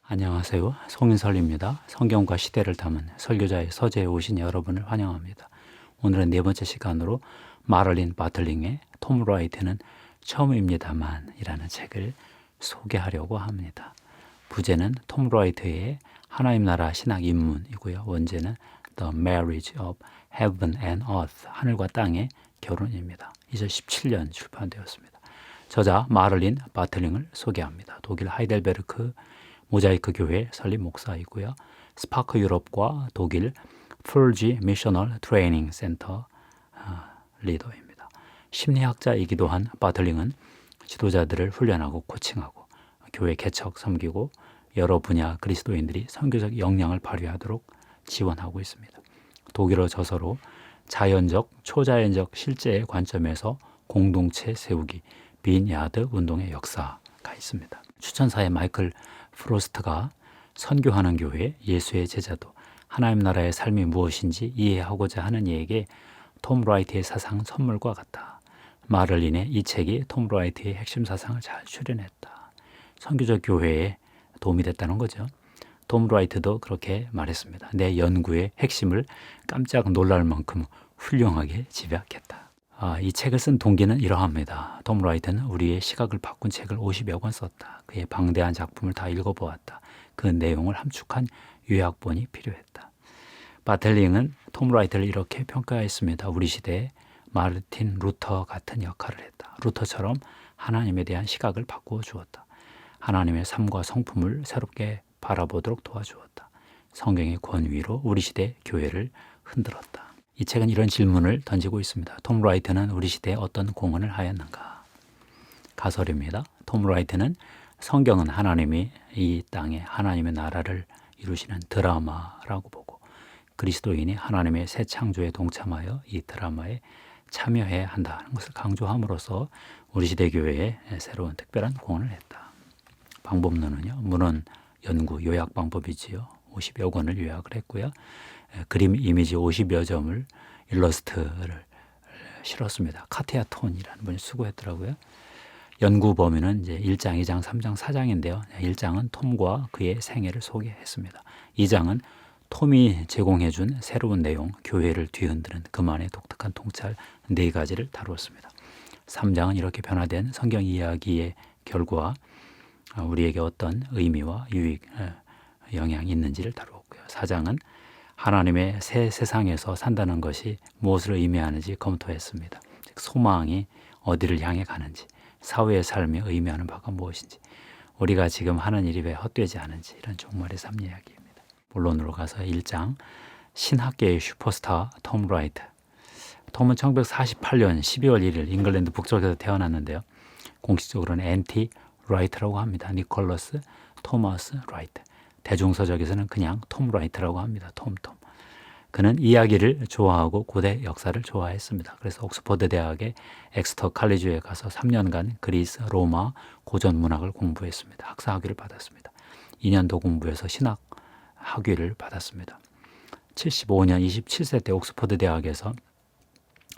안녕하세요. 송인설입니다. 성경과 시대를 담은 설교자의 서재에 오신 여러분을 환영합니다. 오늘은 네 번째 시간으로 마를린 바틀링의 톰 라이트는 처음입니다만 이라는 책을 소개하려고 합니다. 부제는 톰 라이트의 하나님 나라 신학 입문이고요. 원제는 The Marriage of Heaven and Earth, 하늘과 땅의 결혼입니다. 2017년 출판되었습니다. 저자 마를린 바틀링을 소개합니다. 독일 하이델베르크 모자이크 교회 설립 목사이고요. 스파크 유럽과 독일 풀지 미셔널 트레이닝 센터 리더입니다. 심리학자이기도 한 바틀링은 지도자들을 훈련하고 코칭하고 교회 개척 섬기고 여러 분야 그리스도인들이 선교적 역량을 발휘하도록 지원하고 있습니다. 독일어 저서로 자연적, 초자연적 실제의 관점에서 공동체 세우기, 빈야드 운동의 역사가 있습니다. 추천사의 마이클 프로스트가 선교하는 교회, 예수의 제자도 하나님 나라의 삶이 무엇인지 이해하고자 하는 이에게 톰 라이트의 사상 선물과 같다. 마를린의 이 책이 톰 라이트의 핵심 사상을 잘 추려냈다. 선교적 교회에 도움이 됐다는 거죠. 톰 라이트도 그렇게 말했습니다. 내 연구의 핵심을 깜짝 놀랄 만큼 훌륭하게 집약했다. 이 책을 쓴 동기는 이러합니다. 톰 라이트는 우리의 시각을 바꾼 책을 50여 권 썼다. 그의 방대한 작품을 다 읽어보았다. 그 내용을 함축한 요약본이 필요했다. 바텔링은 톰 라이트를 이렇게 평가했습니다. 우리 시대에 마르틴 루터 같은 역할을 했다. 루터처럼 하나님에 대한 시각을 바꾸어 주었다. 하나님의 삶과 성품을 새롭게 바라보도록 도와주었다. 성경의 권위로 우리 시대 교회를 흔들었다. 이 책은 이런 질문을 던지고 있습니다. 톰 라이트는 우리 시대에 어떤 공헌을 하였는가? 가설입니다. 톰 라이트는 성경은 하나님이 이 땅에 하나님의 나라를 이루시는 드라마라고 보고 그리스도인이 하나님의 새 창조에 동참하여 이 드라마에 참여해야 한다는 것을 강조함으로써 우리 시대 교회에 새로운 특별한 공헌을 했다. 방법론은요. 문헌 연구 요약 방법이지요. 50여 권을 요약을 했고요. 그림 이미지 50여 점을 일러스트를 실었습니다. 카티아 톤이라는 분이 수고했더라고요. 연구 범위는 이제 1장, 2장, 3장, 4장인데요. 1장은 톰과 그의 생애를 소개했습니다. 2장은 톰이 제공해준 새로운 내용, 교회를 뒤흔드는 그만의 독특한 통찰 4가지를 다루었습니다. 3장은 이렇게 변화된 성경 이야기의 결과 우리에게 어떤 의미와 유익, 영향이 있는지를 다루었고요. 4장은 하나님의 새 세상에서 산다는 것이 무엇을 의미하는지 검토했습니다. 즉 소망이 어디를 향해 가는지, 사회의 삶이 의미하는 바가 무엇인지, 우리가 지금 하는 일이 왜 헛되지 않은지 이런 종말의 삶 이야기입니다. 본론으로 가서 1장 신학계의 슈퍼스타 톰 라이트. 톰은 1948년 12월 1일 잉글랜드 북쪽에서 태어났는데요. 공식적으로는 NT 라이트라고 합니다. 니콜러스 토마스 라이트. 대중서적에서는 그냥 톰 라이트라고 합니다. 톰. 그는 이야기를 좋아하고 고대 역사를 좋아했습니다. 그래서 옥스퍼드 대학의 엑스터 칼리지에 가서 3년간 그리스, 로마 고전 문학을 공부했습니다. 학사 학위를 받았습니다. 2년도 공부해서 신학 학위를 받았습니다. 75년 27세 때 옥스퍼드 대학에서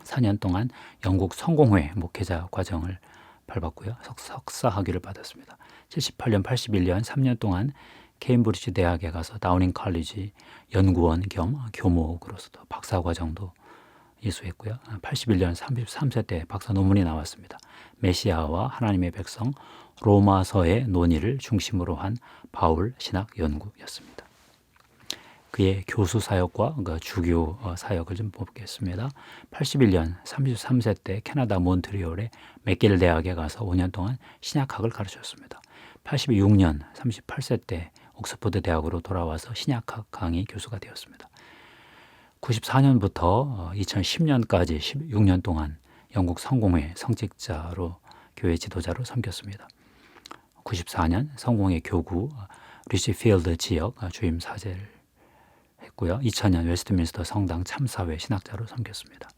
4년 동안 영국 성공회 목회자 과정을 밟았고요. 석사 학위를 받았습니다. 78년 81년 3년 동안 케임브리지 대학에 가서 다우닝 칼리지 연구원 겸 교목으로서도 박사 과정도 이수했고요. 81년 33세 때 박사 논문이 나왔습니다. 메시아와 하나님의 백성 로마서의 논의를 중심으로 한 바울 신학 연구였습니다. 그의 교수 사역과 주교 사역을 좀 보겠습니다. 81년 33세 때 캐나다 몬트리올의 맥길 대학에 가서 5년 동안 신약학을 가르쳤습니다. 86년 38세 때 옥스퍼드 대학으로 돌아와서 신약학 강의 교수가 되었습니다. 94년부터 2010년까지 16년 동안 영국 성공회 성직자로 교회 지도자로 섬겼습니다. 94년 성공회 교구 리치필드 지역 주임 사제를 했고요. 2000년 웨스트민스터 성당 참사회 신학자로 섬겼습니다.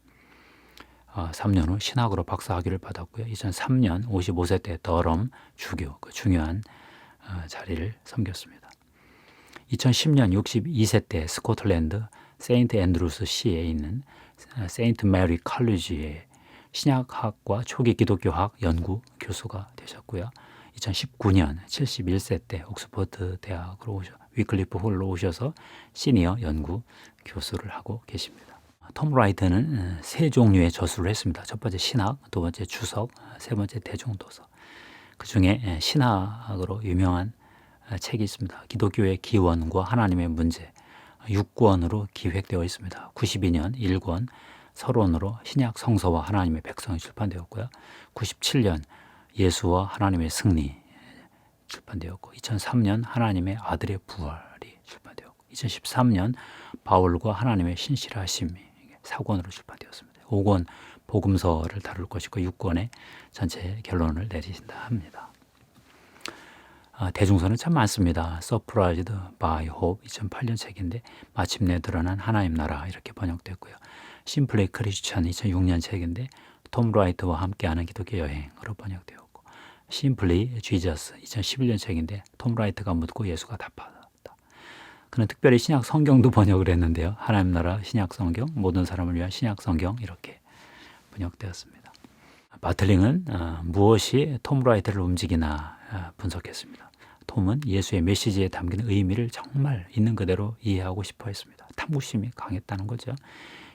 3년 후 신학으로 박사 학위를 받았고요. 2003년 55세 때 더럼 주교, 그 중요한 자리를 섬겼습니다. 2010년 62세 때 스코틀랜드 세인트 앤드루스 시에 있는 세인트 메리 칼리지의 신약학과 초기 기독교학 연구 교수가 되셨고요. 2019년 71세 때 옥스퍼드 대학으로 위클리프 홀로 오셔서 시니어 연구 교수를 하고 계십니다. 톰 라이트는 세 종류의 저술을 했습니다. 첫 번째 신학, 두 번째 주석, 세 번째 대중도서. 그 중에 신학으로 유명한 책이 있습니다. 기독교의 기원과 하나님의 문제. 6권으로 기획되어 있습니다. 92년 1권 서론으로 신약 성서와 하나님의 백성이 출판되었고요. 97년 예수와 하나님의 승리 출판되었고 2003년 하나님의 아들의 부활이 출판되었고 2013년 바울과 하나님의 신실하심이 4권으로 출판되었습니다. 5권 복음서를 다룰 것이고 6권의 전체 결론을 내리신다 합니다. 대중서는 참 많습니다. Surprised by Hope 2008년 책인데 마침내 드러난 하나님 나라 이렇게 번역됐고요. Simply Christian 2006년 책인데 톰 라이트와 함께하는 기독교 여행으로 번역되었고 Simply Jesus 2011년 책인데 톰 라이트가 묻고 예수가 답하다. 그는 특별히 신약 성경도 번역을 했는데요. 하나님 나라 신약 성경, 모든 사람을 위한 신약 성경 이렇게 번역되었습니다. 바틀링은 무엇이 톰 라이트를 움직이나 분석했습니다. 톰은 예수의 메시지에 담긴 의미를 정말 있는 그대로 이해하고 싶어 했습니다. 탐구심이 강했다는 거죠.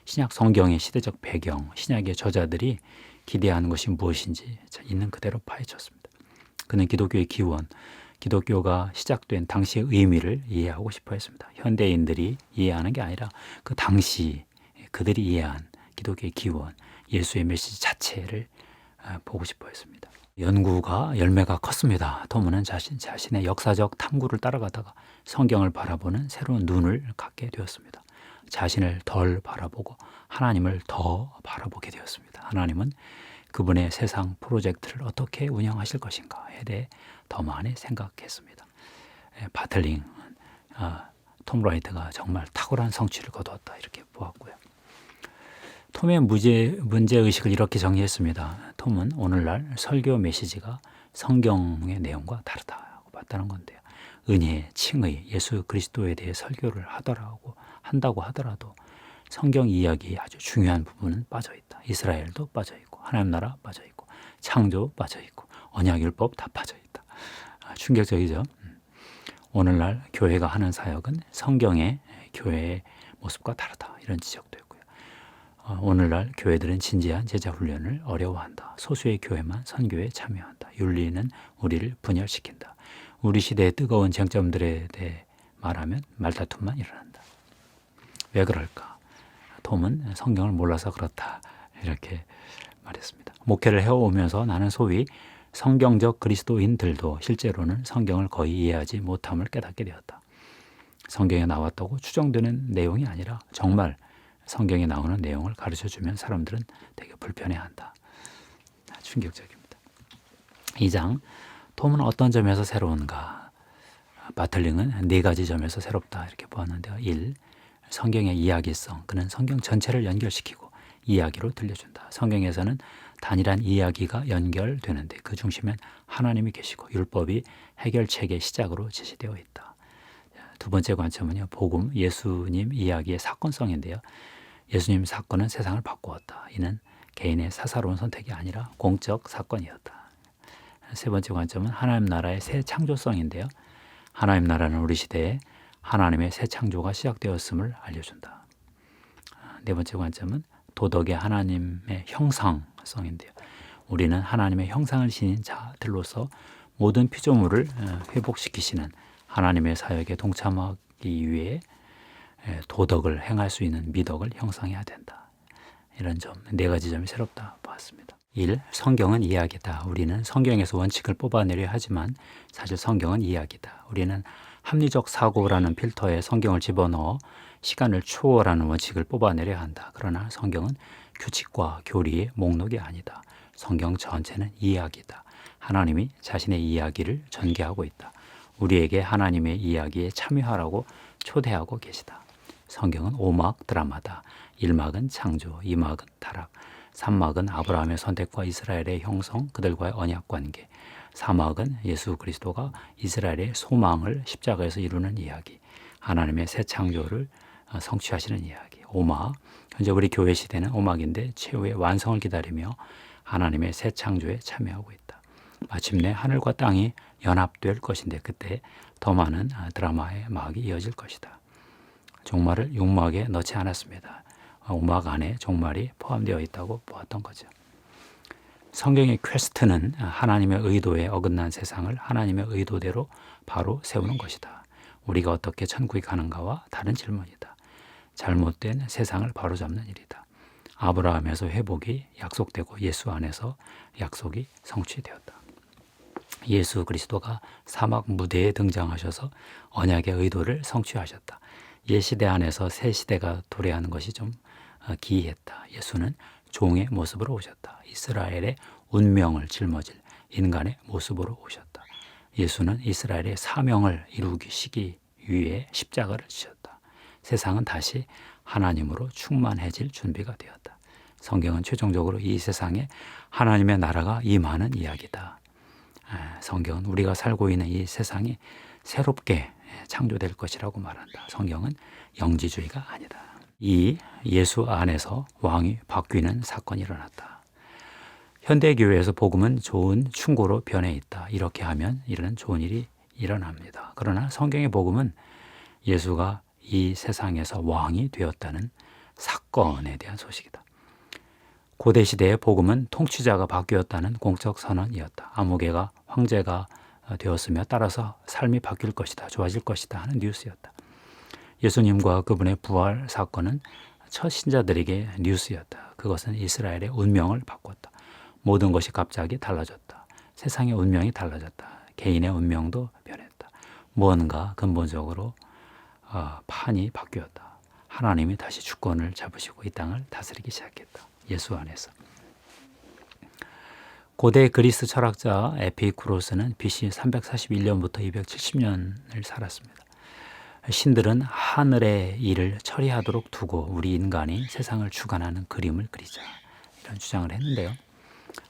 신약 성경의 시대적 배경, 신약의 저자들이 기대하는 것이 무엇인지 있는 그대로 파헤쳤습니다. 그는 기독교의 기원, 기독교가 시작된 당시의 의미를 이해하고 싶어 했습니다. 현대인들이 이해하는 게 아니라 그 당시 그들이 이해한 기독교의 기원, 예수의 메시지 자체를 보고 싶어 했습니다. 연구가 열매가 컸습니다. 톰은 자신의 역사적 탐구를 따라가다가 성경을 바라보는 새로운 눈을 갖게 되었습니다. 자신을 덜 바라보고 하나님을 더 바라보게 되었습니다. 하나님은 그분의 세상 프로젝트를 어떻게 운영하실 것인가에 대해 더 많이 생각했습니다. 바틀링, 톰 라이트가 정말 탁월한 성취를 거두었다 이렇게 보았고요. 톰의 문제의식을 이렇게 정리했습니다. 톰은 오늘날 설교 메시지가 성경의 내용과 다르다고 봤다는 건데요. 은혜, 칭의, 예수 그리스도에 대해 설교를 한다고 하더라도 성경 이야기 아주 중요한 부분은 빠져있다. 이스라엘도 빠져있고 하나님 나라 빠져있고 창조 빠져있고 언약율법 다 빠져있다. 충격적이죠. 오늘날 교회가 하는 사역은 성경의 교회의 모습과 다르다. 이런 지적도 있고요. 오늘날 교회들은 진지한 제자 훈련을 어려워한다. 소수의 교회만 선교에 참여한다. 윤리는 우리를 분열시킨다. 우리 시대의 뜨거운 쟁점들에 대해 말하면 말다툼만 일어난다. 왜 그럴까? 톰은 성경을 몰라서 그렇다. 이렇게 말했습니다. 목회를 해오면서 나는 소위 성경적 그리스도인들도 실제로는 성경을 거의 이해하지 못함을 깨닫게 되었다. 성경에 나왔다고 추정되는 내용이 아니라 정말 성경에 나오는 내용을 가르쳐주면 사람들은 되게 불편해한다. 충격적입니다. 2장, 톰은 어떤 점에서 새로운가? 바틀링은 4가지 점에서 새롭다 이렇게 보았는데요. 1. 성경의 이야기성. 그는 성경 전체를 연결시키고 이야기로 들려준다. 성경에서는 단일한 이야기가 연결되는데 그 중심엔 하나님이 계시고 율법이 해결책의 시작으로 제시되어 있다. 두 번째 관점은요. 복음, 예수님 이야기의 사건성인데요. 예수님 사건은 세상을 바꾸었다. 이는 개인의 사사로운 선택이 아니라 공적 사건이었다. 세 번째 관점은 하나님 나라의 새 창조성인데요. 하나님 나라는 우리 시대에 하나님의 새 창조가 시작되었음을 알려준다. 네 번째 관점은 도덕의 하나님의 형상성인데요. 우리는 하나님의 형상을 지닌 자들로서 모든 피조물을 회복시키시는 하나님의 사역에 동참하기 위해 도덕을 행할 수 있는 미덕을 형성해야 된다. 이런 점, 4가지 점이 새롭다 보았습니다. 1. 성경은 이야기다. 우리는 성경에서 원칙을 뽑아내려 하지만 사실 성경은 이야기다. 우리는 합리적 사고라는 필터에 성경을 집어넣어 시간을 초월하는 원칙을 뽑아내려 한다. 그러나 성경은 규칙과 교리의 목록이 아니다. 성경 전체는 이야기다. 하나님이 자신의 이야기를 전개하고 있다. 우리에게 하나님의 이야기에 참여하라고 초대하고 계시다. 성경은 5막 드라마다. 1막은 창조, 2막은 타락, 3막은 아브라함의 선택과 이스라엘의 형성, 그들과의 언약관계, 4막은 예수 그리스도가 이스라엘의 소망을 십자가에서 이루는 이야기, 하나님의 새 창조를 성취하시는 이야기. 5막, 현재 우리 교회 시대는 5막인데 최후의 완성을 기다리며 하나님의 새 창조에 참여하고 있다. 마침내 하늘과 땅이 연합될 것인데 그때 더 많은 드라마의 막이 이어질 것이다. 종말을 육막에 넣지 않았습니다. 우막 안에 종말이 포함되어 있다고 보았던 거죠. 성경의 퀘스트는 하나님의 의도에 어긋난 세상을 하나님의 의도대로 바로 세우는 것이다. 우리가 어떻게 천국에 가는가와 다른 질문이다. 잘못된 세상을 바로잡는 일이다. 아브라함에서 회복이 약속되고 예수 안에서 약속이 성취되었다. 예수 그리스도가 사막 무대에 등장하셔서 언약의 의도를 성취하셨다. 옛 시대 안에서 새 시대가 도래하는 것이 좀 기이했다. 예수는 종의 모습으로 오셨다. 이스라엘의 운명을 짊어질 인간의 모습으로 오셨다. 예수는 이스라엘의 사명을 이루시기 위해 십자가를 지셨다. 세상은 다시 하나님으로 충만해질 준비가 되었다. 성경은 최종적으로 이 세상에 하나님의 나라가 임하는 이야기다. 성경은 우리가 살고 있는 이 세상이 새롭게 창조될 것이라고 말한다. 성경은 영지주의가 아니다. 이 예수 안에서 왕이 바뀌는 사건이 일어났다. 현대교회에서 복음은 좋은 충고로 변해 있다. 이렇게 하면 이런 좋은 일이 일어납니다. 그러나 성경의 복음은 예수가 이 세상에서 왕이 되었다는 사건에 대한 소식이다. 고대 시대의 복음은 통치자가 바뀌었다는 공적 선언이었다. 아무개가 황제가 되었으며 따라서 삶이 바뀔 것이다, 좋아질 것이다 하는 뉴스였다. 예수님과 그분의 부활 사건은 첫 신자들에게 뉴스였다. 그것은 이스라엘의 운명을 바꿨다. 모든 것이 갑자기 달라졌다. 세상의 운명이 달라졌다. 개인의 운명도 변했다. 무언가 근본적으로 판이 바뀌었다. 하나님이 다시 주권을 잡으시고 이 땅을 다스리기 시작했다. 예수 안에서. 고대 그리스 철학자 에피쿠로스는 BC 341년부터 270년을 살았습니다. 신들은 하늘의 일을 처리하도록 두고 우리 인간이 세상을 주관하는 그림을 그리자 이런 주장을 했는데요.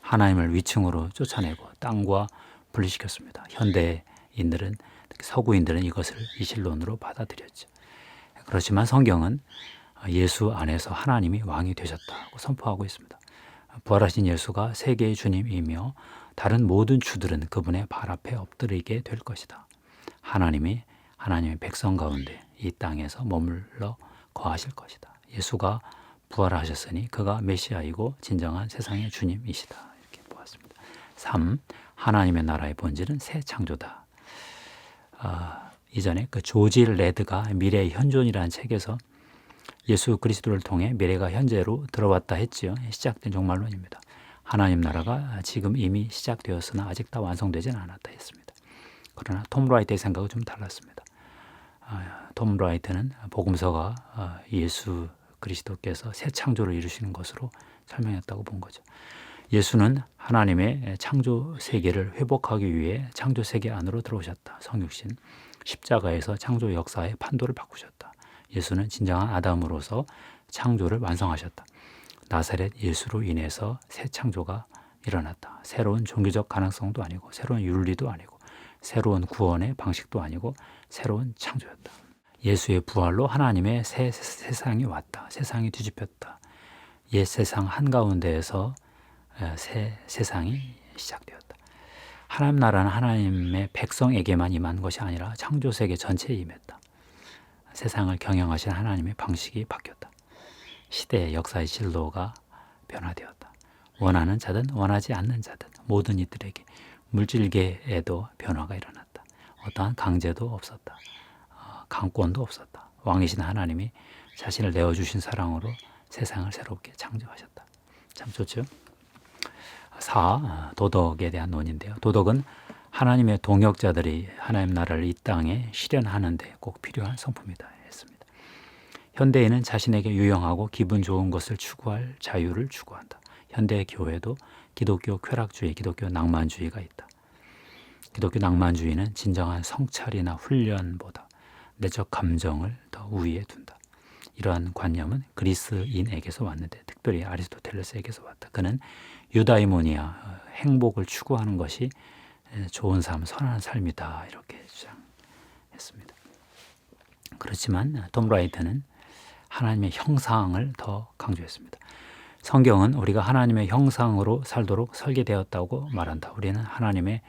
하나님을 위층으로 쫓아내고 땅과 분리시켰습니다. 현대인들은 특히 서구인들은 이것을 이실론으로 받아들였죠. 그렇지만 성경은 예수 안에서 하나님이 왕이 되셨다고 선포하고 있습니다. 부활하신 예수가 세계의 주님이며 다른 모든 주들은 그분의 발 앞에 엎드리게 될 것이다. 하나님의 백성 가운데 이 땅에서 머물러 거하실 것이다. 예수가 부활하셨으니 그가 메시아이고 진정한 세상의 주님이시다. 이렇게 보았습니다. 3. 하나님의 나라의 본질은 새 창조다. 이전에 그 조지 레드가 미래의 현존이라는 책에서 예수 그리스도를 통해 미래가 현재로 들어왔다 했지요. 시작된 종말론입니다. 하나님 나라가 지금 이미 시작되었으나 아직 다 완성되지는 않았다 했습니다. 그러나 톰 라이트의 생각은 좀 달랐습니다. 톰 라이트는 복음서가 예수 그리스도께서 새 창조를 이루시는 것으로 설명했다고 본 거죠. 예수는 하나님의 창조 세계를 회복하기 위해 창조 세계 안으로 들어오셨다. 성육신 십자가에서 창조 역사의 판도를 바꾸셨다. 예수는 진정한 아담으로서 창조를 완성하셨다. 나사렛 예수로 인해서 새 창조가 일어났다. 새로운 종교적 가능성도 아니고 새로운 윤리도 아니고 새로운 구원의 방식도 아니고 새로운 창조였다. 예수의 부활로 하나님의 새 세상이 왔다. 세상이 뒤집혔다. 옛 세상 한가운데에서 새 세상이 시작되었다. 하나님 나라는 하나님의 백성에게만 임한 것이 아니라 창조세계 전체에 임했다. 세상을 경영하신 하나님의 방식이 바뀌었다. 시대의 역사의 진로가 변화되었다. 원하는 자든 원하지 않는 자든 모든 이들에게 물질계에도 변화가 일어났다. 어떠한 강제도 없었다. 강권도 없었다. 왕이신 하나님이 자신을 내어주신 사랑으로 세상을 새롭게 창조하셨다. 참 좋죠? 4. 도덕에 대한 논인데요. 도덕은 하나님의 동역자들이 하나님 나라를 이 땅에 실현하는 데 꼭 필요한 성품이다 했습니다. 현대인은 자신에게 유용하고 기분 좋은 것을 추구할 자유를 추구한다. 현대 교회도 기독교 쾌락주의, 기독교 낭만주의가 있다. 기독교 낭만주의는 진정한 성찰이나 훈련보다 내적 감정을 더 우위에 둔다. 이러한 관념은 그리스인에게서 왔는데 특별히 아리스토텔레스에게서 왔다. 그는 유다이모니아, 행복을 추구하는 것이 좋은 삶, 선한 삶이다 이렇게 주장했습니다. 그렇지만 톰 라이트는 하나님의 형상을 더 강조했습니다. 성경은 우리가 하나님의 형상으로 살도록 설계되었다고 말한다. 우리는 하나님의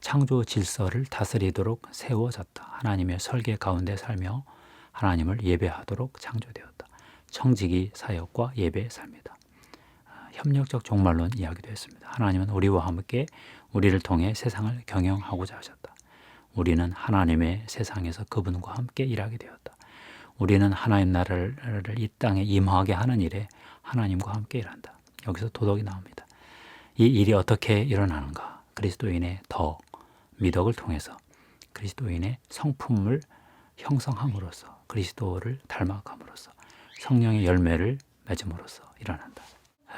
창조 질서를 다스리도록 세워졌다. 하나님의 설계 가운데 살며 하나님을 예배하도록 창조되었다. 청지기 사역과 예배의 삶이다. 협력적 종말론 이야기도 했습니다. 하나님은 우리와 함께 우리를 통해 세상을 경영하고자 하셨다. 우리는 하나님의 세상에서 그분과 함께 일하게 되었다. 우리는 하나님 나라를 이 땅에 임하게 하는 일에 하나님과 함께 일한다. 여기서 도덕이 나옵니다. 이 일이 어떻게 일어나는가? 그리스도인의 덕, 미덕을 통해서 그리스도인의 성품을 형성함으로써 그리스도를 닮아감으로써 성령의 열매를 맺음으로써 일어난다.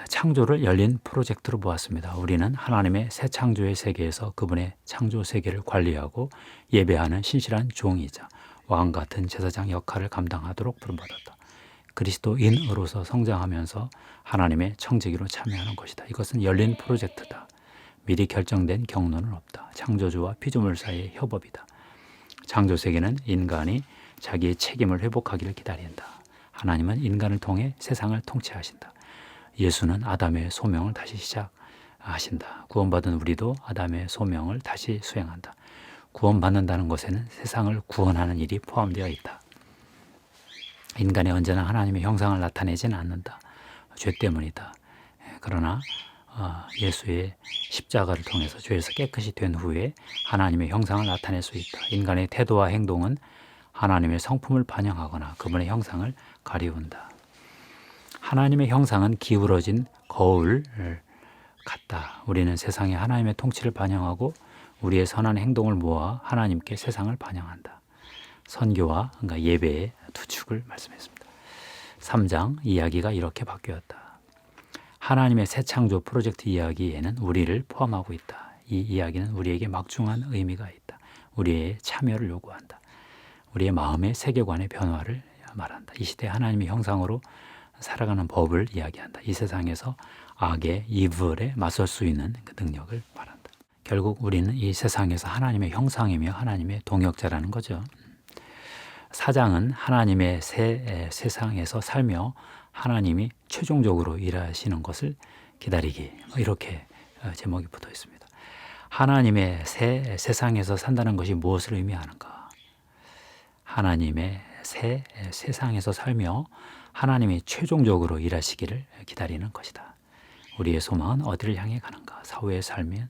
창조를 열린 프로젝트로 보았습니다. 우리는 하나님의 새 창조의 세계에서 그분의 창조 세계를 관리하고 예배하는 신실한 종이자 왕 같은 제사장 역할을 감당하도록 부름받았다. 그리스도인으로서 성장하면서 하나님의 청지기로 참여하는 것이다. 이것은 열린 프로젝트다. 미리 결정된 경로는 없다. 창조주와 피조물 사이의 협업이다. 창조 세계는 인간이 자기의 책임을 회복하기를 기다린다. 하나님은 인간을 통해 세상을 통치하신다. 예수는 아담의 소명을 다시 시작하신다. 구원받은 우리도 아담의 소명을 다시 수행한다. 구원받는다는 것에는 세상을 구원하는 일이 포함되어 있다. 인간이 언제나 하나님의 형상을 나타내지는 않는다. 죄 때문이다. 그러나 예수의 십자가를 통해서 죄에서 깨끗이 된 후에 하나님의 형상을 나타낼 수 있다. 인간의 태도와 행동은 하나님의 성품을 반영하거나 그분의 형상을 가리운다. 하나님의 형상은 기울어진 거울 같다. 우리는 세상에 하나님의 통치를 반영하고 우리의 선한 행동을 모아 하나님께 세상을 반영한다. 선교와 그러니까 예배의 두 축을 말씀했습니다. 3장 이야기가 이렇게 바뀌었다. 하나님의 새 창조 프로젝트 이야기에는 우리를 포함하고 있다. 이 이야기는 우리에게 막중한 의미가 있다. 우리의 참여를 요구한다. 우리의 마음의 세계관의 변화를 말한다. 이 시대 하나님의 형상으로 살아가는 법을 이야기한다. 이 세상에서 악의 이블에 맞설 수 있는 그 능력을 말한다. 결국 우리는 이 세상에서 하나님의 형상이며 하나님의 동역자라는 거죠. 4장은 하나님의 새 세상에서 살며 하나님이 최종적으로 일하시는 것을 기다리기, 이렇게 제목이 붙어 있습니다. 하나님의 새 세상에서 산다는 것이 무엇을 의미하는가? 하나님의 새 세상에서 살며 하나님이 최종적으로 일하시기를 기다리는 것이다. 우리의 소망은 어디를 향해 가는가? 사후의 삶이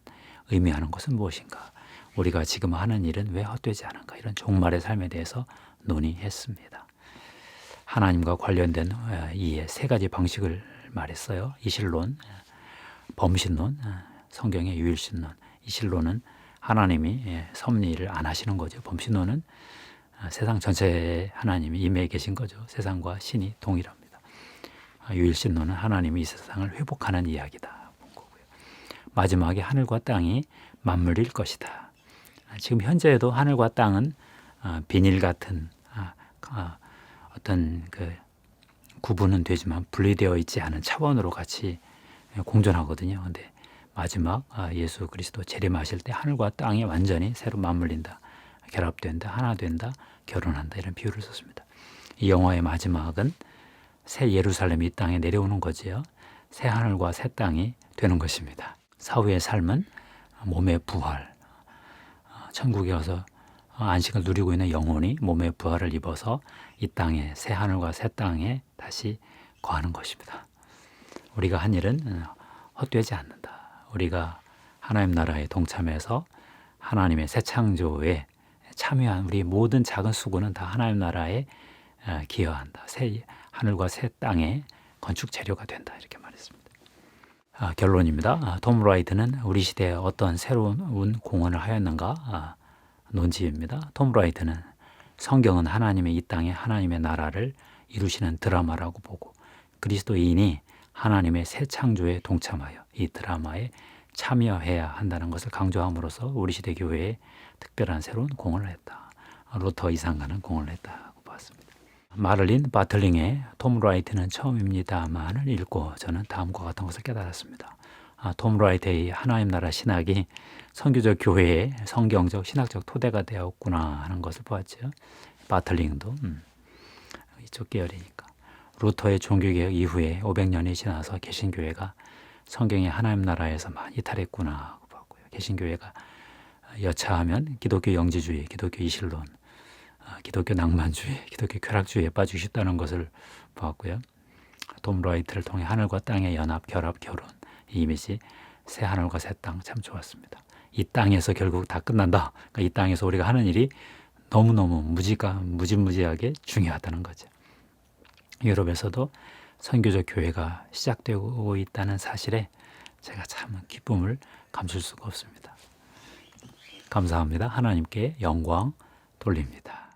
의미하는 것은 무엇인가? 우리가 지금 하는 일은 왜 헛되지 않은가? 이런 종말의 삶에 대해서 논의했습니다. 하나님과 관련된 이 세 가지 방식을 말했어요. 이실론, 범신론, 성경의 유일신론. 이실론은 하나님이 섭리를 안 하시는 거죠. 범신론은 세상 전체에 하나님이 임해 계신 거죠. 세상과 신이 동일합니다. 유일신론은 하나님이 이 세상을 회복하는 이야기다 본 거고요. 마지막에 하늘과 땅이 맞물릴 것이다. 지금 현재에도 하늘과 땅은 비닐 같은 어떤 그 구분은 되지만 분리되어 있지 않은 차원으로 같이 공존하거든요. 근데 마지막 예수 그리스도 재림하실 때 하늘과 땅이 완전히 새로 맞물린다. 결합된다, 하나 된다, 결혼한다 이런 비유를 썼습니다. 이 영화의 마지막은 새 예루살렘이 이 땅에 내려오는 거지요. 새 하늘과 새 땅이 되는 것입니다. 사후의 삶은 몸의 부활, 천국에 가서 안식을 누리고 있는 영혼이 몸의 부활을 입어서 이 땅에 새 하늘과 새 땅에 다시 거하는 것입니다. 우리가 한 일은 헛되지 않는다. 우리가 하나님 나라에 동참해서 하나님의 새 창조에 참여한 우리 모든 작은 수고는 다 하나님 나라에 기여한다. 새 하늘과 새 땅의 건축 재료가 된다. 이렇게 말했습니다. 결론입니다. 톰 라이트는 우리 시대에 어떤 새로운 공헌을 하였는가 논지입니다. 톰 라이트는 성경은 하나님의 이 땅에 하나님의 나라를 이루시는 드라마라고 보고 그리스도인이 하나님의 새 창조에 동참하여 이 드라마에 참여해야 한다는 것을 강조함으로써 우리 시대 교회에 특별한 새로운 공헌을 했다. 루터 이상가는 공헌을 했다고 봤습니다. 마를린 바틀링의 톰 라이트는 처음입니다만을 읽고 저는 다음과 같은 것을 깨달았습니다. 톰 라이트의 하나님 나라 신학이 선교적 교회의 성경적 신학적 토대가 되었구나 하는 것을 보았죠. 바틀링도 이쪽 계열이니까. 루터의 종교개혁 이후에 500년이 지나서 개신교회가 성경의 하나님 나라에서 많이 이탈했구나 하고 봤고요. 개신교회가 여차하면 기독교 영지주의, 기독교 이실론, 기독교 낭만주의, 기독교 쾌락주의에 빠지고 싶다는 것을 보았고요. 톰 라이트를 통해 하늘과 땅의 연합, 결합, 결혼, 이 이미지 새 하늘과 새 땅 참 좋았습니다. 이 땅에서 결국 다 끝난다. 그러니까 이 땅에서 우리가 하는 일이 너무너무 무지무지하게 중요하다는 거죠. 유럽에서도 선교적 교회가 시작되고 있다는 사실에 제가 참 기쁨을 감출 수가 없습니다. 감사합니다. 하나님께 영광 돌립니다.